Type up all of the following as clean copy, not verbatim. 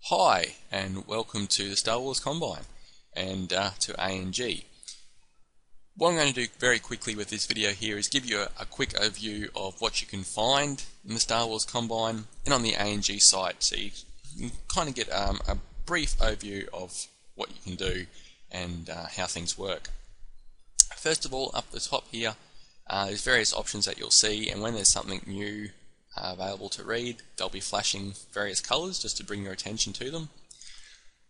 Hi, and welcome to the Star Wars Combine and to ANG. What I'm going to do very quickly with this video here is give you a quick overview of what you can find in the Star Wars Combine and on the ANG site, so you can kind of get a brief overview of what you can do and how things work. First of all, up the top here, there's various options that you'll see, and when there's something new available to read, they'll be flashing various colours just to bring your attention to them.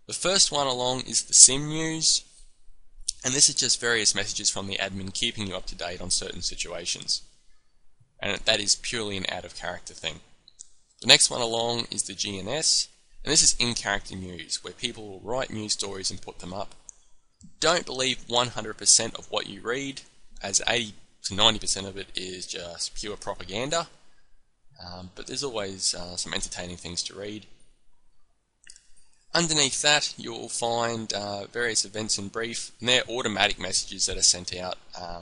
The first one along is the Sim News, and this is just various messages from the admin keeping you up to date on certain situations, and that is purely an out of character thing. The next one along is the GNS, and this is in character news where people will write news stories and put them up. Don't believe 100% of what you read, as 80 to 90% of it is just pure propaganda. But there's always some entertaining things to read. Underneath that, you'll find various events in brief, and they're automatic messages that are sent out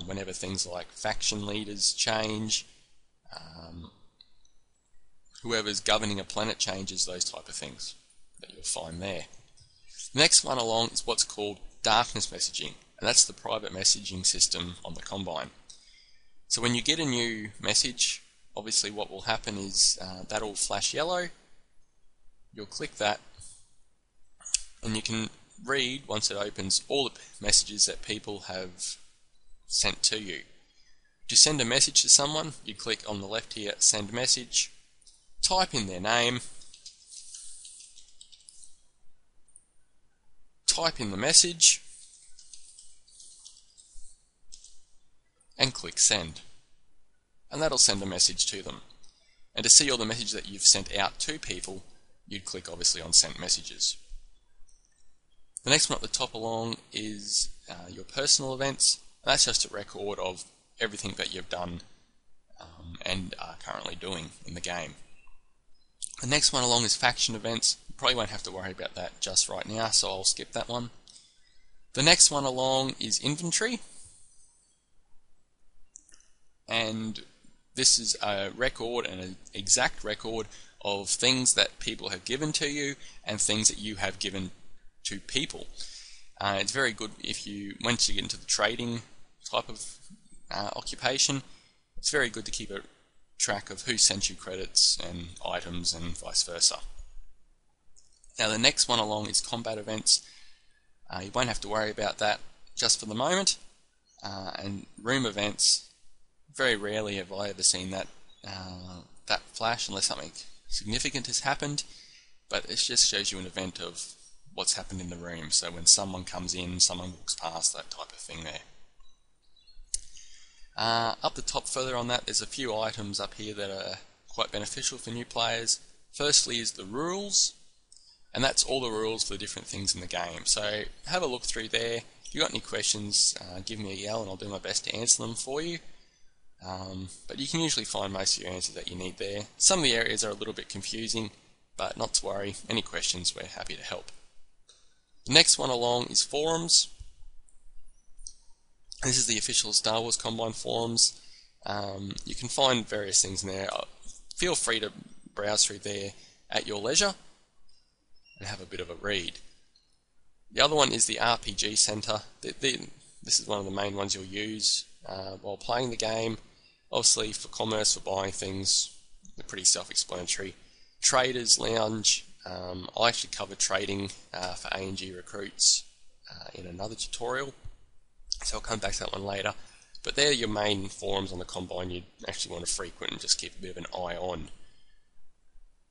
whenever things like faction leaders change, whoever's governing a planet changes, those type of things that you'll find there. The next one along is what's called darkness messaging, and that's the private messaging system on the Combine. So when you get a new message, obviously what will happen is that'll flash yellow. You'll click that and you can read, once it opens, all the messages that people have sent to you. To send a message to someone, you click on the left here, send message, type in their name, type in the message, and click send. And that'll send a message to them. And to see all the messages that you've sent out to people, you'd click obviously on sent messages. The next one at the top along is your personal events. That's just a record of everything that you've done and are currently doing in the game. The next one along is faction events. You probably won't have to worry about that just right now, so I'll skip that one. The next one along is inventory. And this is a record, and an exact record of things that people have given to you and things that you have given to people. It's very good if you, once you get into the trading type of occupation, it's very good to keep a track of who sent you credits and items and vice versa. Now the next one along is combat events. You won't have to worry about that just for the moment. And room events, very rarely have I ever seen that flash unless something significant has happened, but it just shows you an event of what's happened in the room. So when someone comes in, someone walks past, that type of thing there. Up the top further on that, there's a few items up here that are quite beneficial for new players. Firstly is the rules, and that's all the rules for the different things in the game. So have a look through there. If you've got any questions, give me a yell and I'll do my best to answer them for you. But you can usually find most of your answers that you need there. Some of the areas are a little bit confusing, but not to worry. Any questions, we're happy to help. The next one along is forums. This is the official Star Wars Combine forums. You can find various things in there. Feel free to browse through there at your leisure and have a bit of a read. The other one is the RPG Center. This is one of the main ones you'll use while playing the game. Obviously for commerce, for buying things, they're pretty self-explanatory. Traders Lounge, I actually covered trading for ANG recruits in another tutorial, so I'll come back to that one later. But they're your main forums on the Combine you'd actually want to frequent and just keep a bit of an eye on.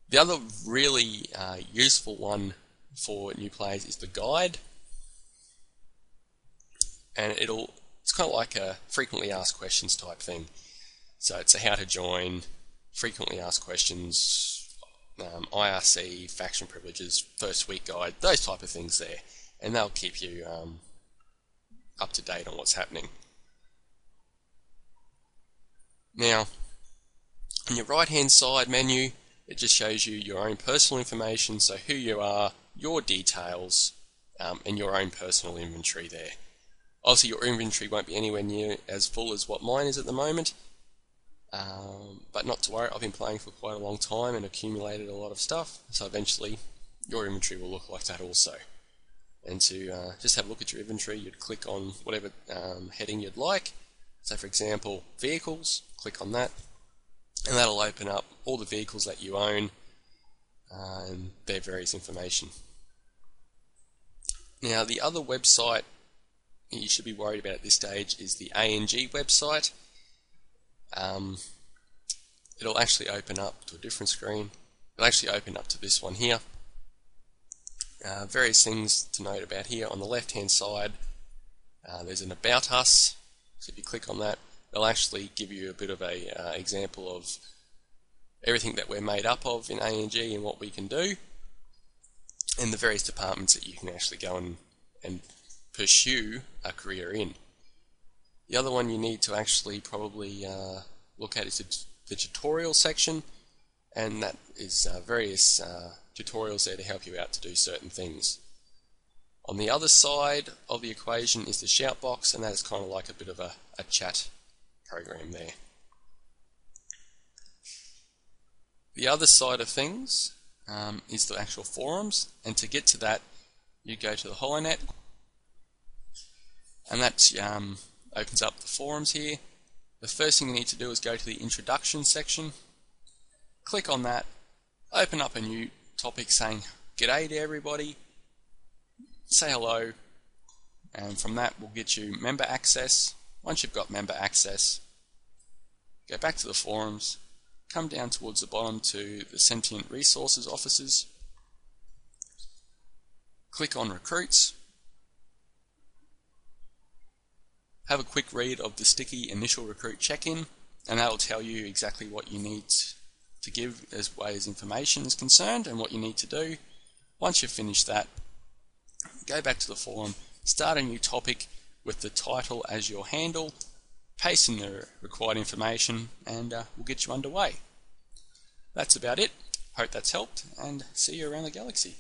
The other really useful one for new players is the guide, and it's kind of like a frequently asked questions type thing. So it's a how to join, frequently asked questions, IRC, faction privileges, first week guide, those type of things there, and they'll keep you up to date on what's happening. Now, on your right hand side menu, it just shows you your own personal information, so who you are, your details, and your own personal inventory there. Obviously your inventory won't be anywhere near as full as what mine is at the moment, but not to worry, I've been playing for quite a long time and accumulated a lot of stuff, so eventually your inventory will look like that also. And to just have a look at your inventory, you'd click on whatever heading you'd like. So for example, vehicles, click on that, and that'll open up all the vehicles that you own and their various information. Now the other website you should be worried about at this stage is the ANG website. It'll actually open up to a different screen. It'll actually open up to this one here. Various things to note about here. On the left hand side there's an About Us, so if you click on that, it'll actually give you a bit of a example of everything that we're made up of in ANG and what we can do, and the various departments that you can actually go and pursue a career in. The other one you need to actually probably look at is the tutorial section, and that is various tutorials there to help you out to do certain things. On the other side of the equation is the shout box, and that is kind of like a bit of a chat program there. The other side of things is the actual forums, and to get to that you go to the HoloNet, and that opens up the forums here. The first thing you need to do is go to the introduction section, click on that, open up a new topic saying g'day to everybody, say hello, and from that we'll get you member access. Once you've got member access, go back to the forums, come down towards the bottom to the Sentient Resources offices, click on recruits, have a quick read of the sticky initial recruit check-in, and that will tell you exactly what you need to give as way as information is concerned and what you need to do. Once you've finished that, go back to the forum, start a new topic with the title as your handle, paste in the required information, and we'll get you underway. That's about it. Hope that's helped, and see you around the galaxy.